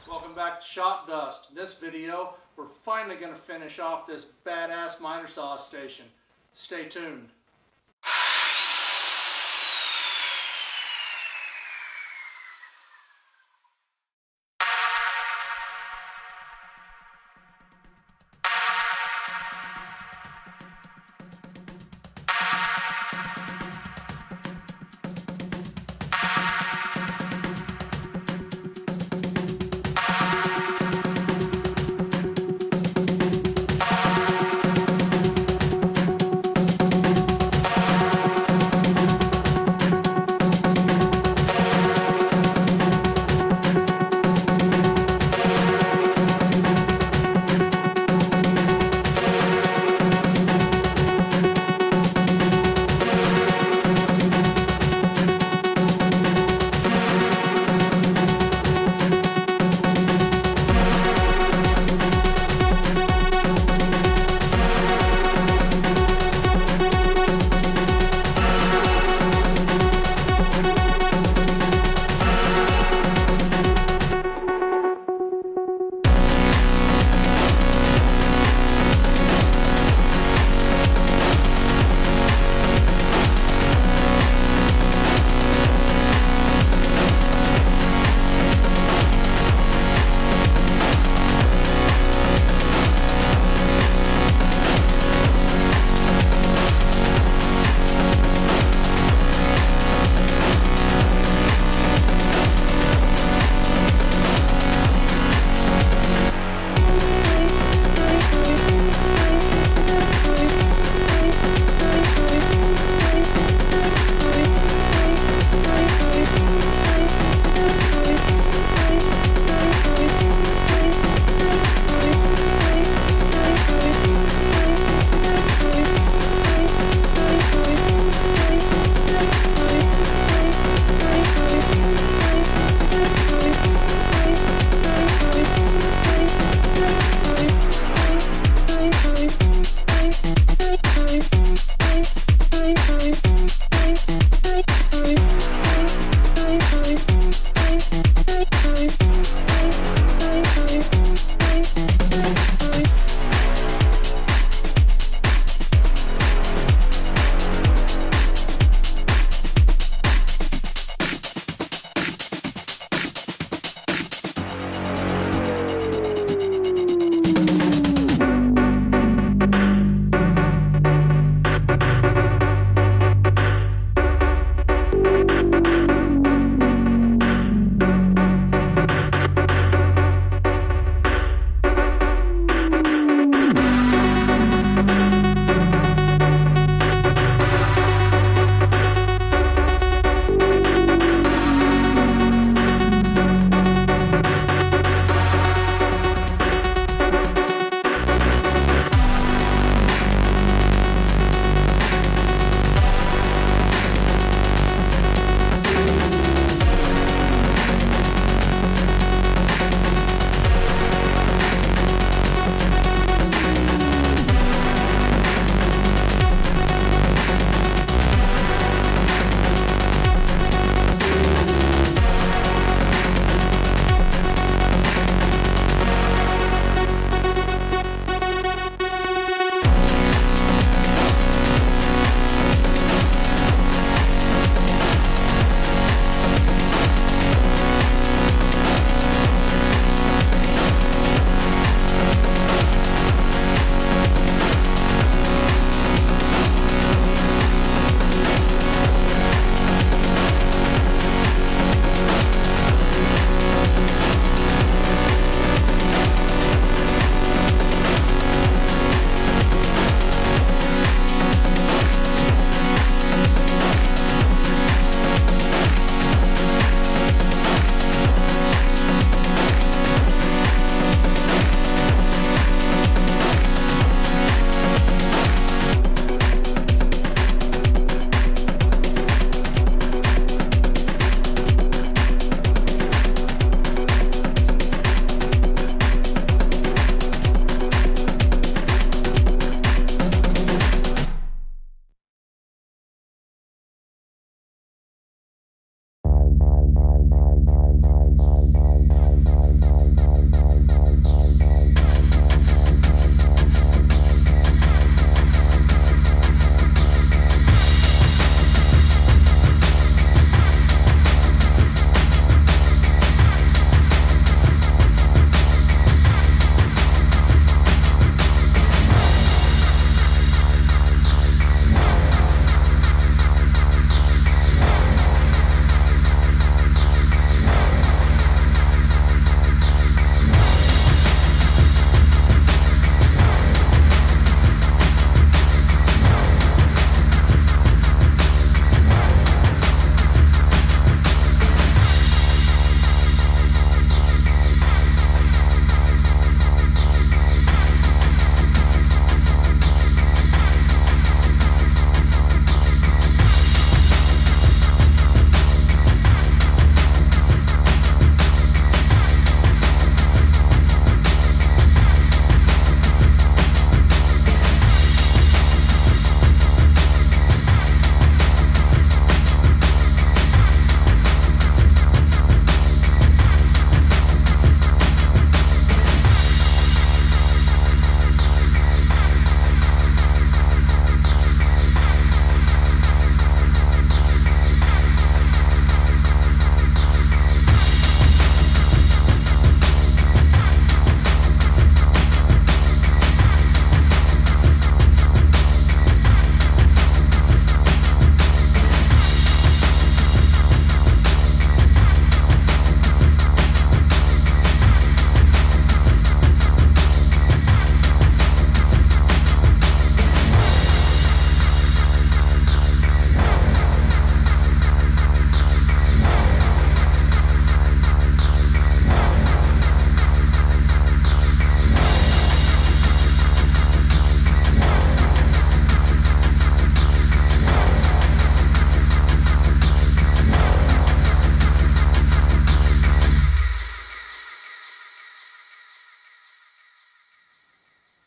Welcome back to Shop Dust. In this video, we're finally going to finish off this badass miter saw station. Stay tuned.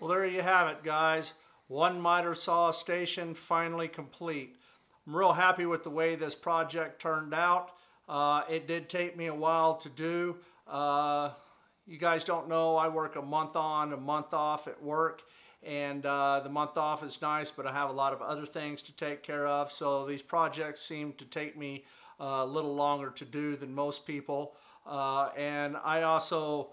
Well, there you have it, guys. One miter saw station finally complete. I'm real happy with the way this project turned out. It did take me a while to do. You guys don't know, I work a month on, a month off at work, and the month off is nice, but I have a lot of other things to take care of, so these projects seem to take me a little longer to do than most people. And I also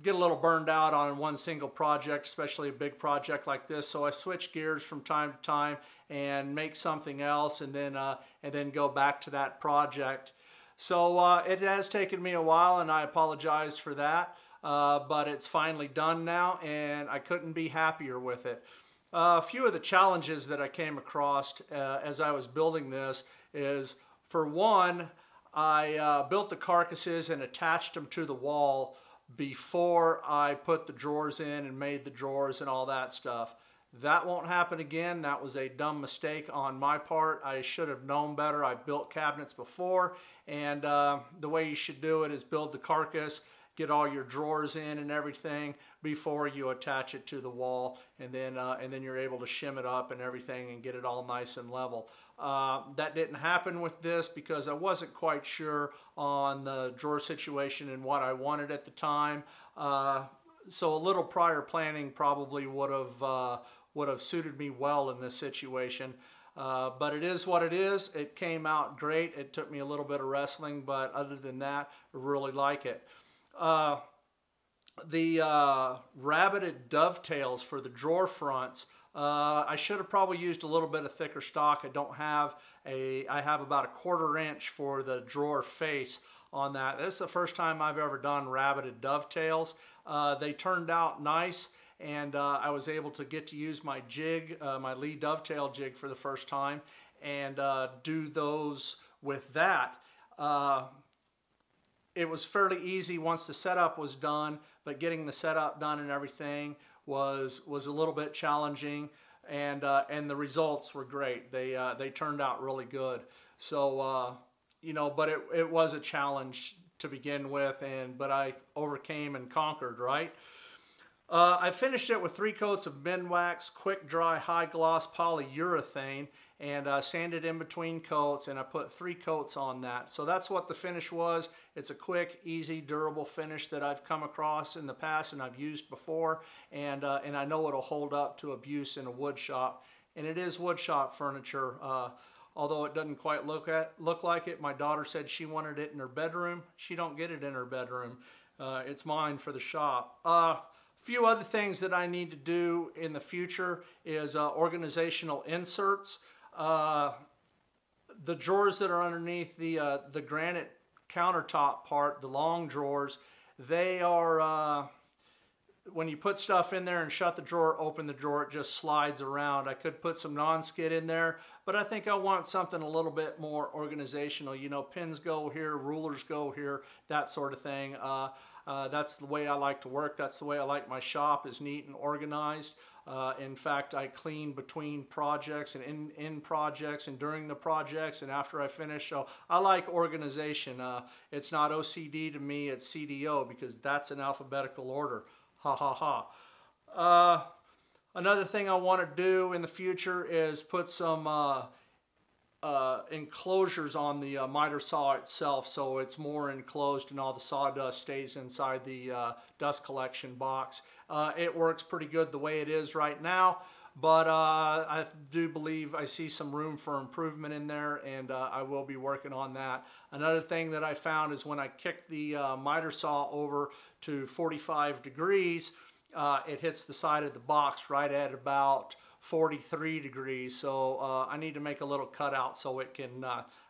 get a little burned out on one single project, especially a big project like this, so I switch gears from time to time and make something else, and then go back to that project. So it has taken me a while, and I apologize for that, but it's finally done now, and I couldn't be happier with it. A few of the challenges that I came across as I was building this is, for one, I built the carcasses and attached them to the wall before I put the drawers in and made the drawers and all that stuff. That won't happen again. That was a dumb mistake on my part. I should have known better. I've built cabinets before, and the way you should do it is build the carcass, get all your drawers in and everything before you attach it to the wall, and then you're able to shim it up and everything and get it all nice and level. That didn't happen with this because I wasn't quite sure on the drawer situation and what I wanted at the time. So a little prior planning probably would have suited me well in this situation. But it is what it is. It came out great. It took me a little bit of wrestling, but other than that, I really like it. The rabbeted dovetails for the drawer fronts, I should have probably used a little bit of thicker stock. I have about a 1/4 inch for the drawer face on that. This is the first time I've ever done rabbeted dovetails. They turned out nice, and I was able to get to use my jig, my Lee dovetail jig, for the first time, and do those with that. It was fairly easy once the setup was done, but getting the setup done and everything was a little bit challenging, and the results were great. They turned out really good. So you know, but it was a challenge to begin with, but I overcame and conquered, right? I finished it with 3 coats of Minwax Quick Dry High Gloss Polyurethane, and sanded in between coats, and I put 3 coats on that. So that's what the finish was. It's a quick, easy, durable finish that I've come across in the past and I've used before, and I know it'll hold up to abuse in a wood shop. And it is wood shop furniture. Although it doesn't quite look like it. My daughter said she wanted it in her bedroom. She don't get it in her bedroom. It's mine for the shop. A few other things that I need to do in the future is organizational inserts. The drawers that are underneath the granite countertop part, the long drawers, they are, when you put stuff in there and shut the drawer, open the drawer, it just slides around. I could put some non-skid in there, but I think I want something a little bit more organizational. You know, pins go here, rulers go here, that sort of thing. That's the way I like to work. That's the way I like my shop, is neat and organized. In fact, I clean between projects and in projects and during the projects and after I finish. So I like organization. It's not OCD to me, it's CDO, because that's in alphabetical order. Ha ha ha. Another thing I want to do in the future is put some enclosures on the miter saw itself, so it's more enclosed and all the sawdust stays inside the dust collection box. It works pretty good the way it is right now, but I do believe I see some room for improvement in there, and I will be working on that. Another thing that I found is when I kick the miter saw over to 45 degrees, it hits the side of the box right at about 43 degrees, so I need to make a little cutout so it can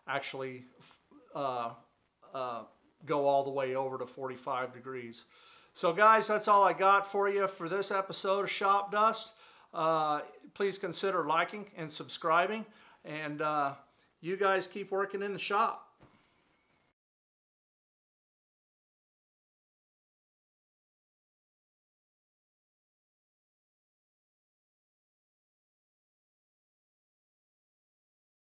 actually go all the way over to 45 degrees. So guys, that's all I got for you for this episode of Shop Dust. Please consider liking and subscribing, and you guys keep working in the shop.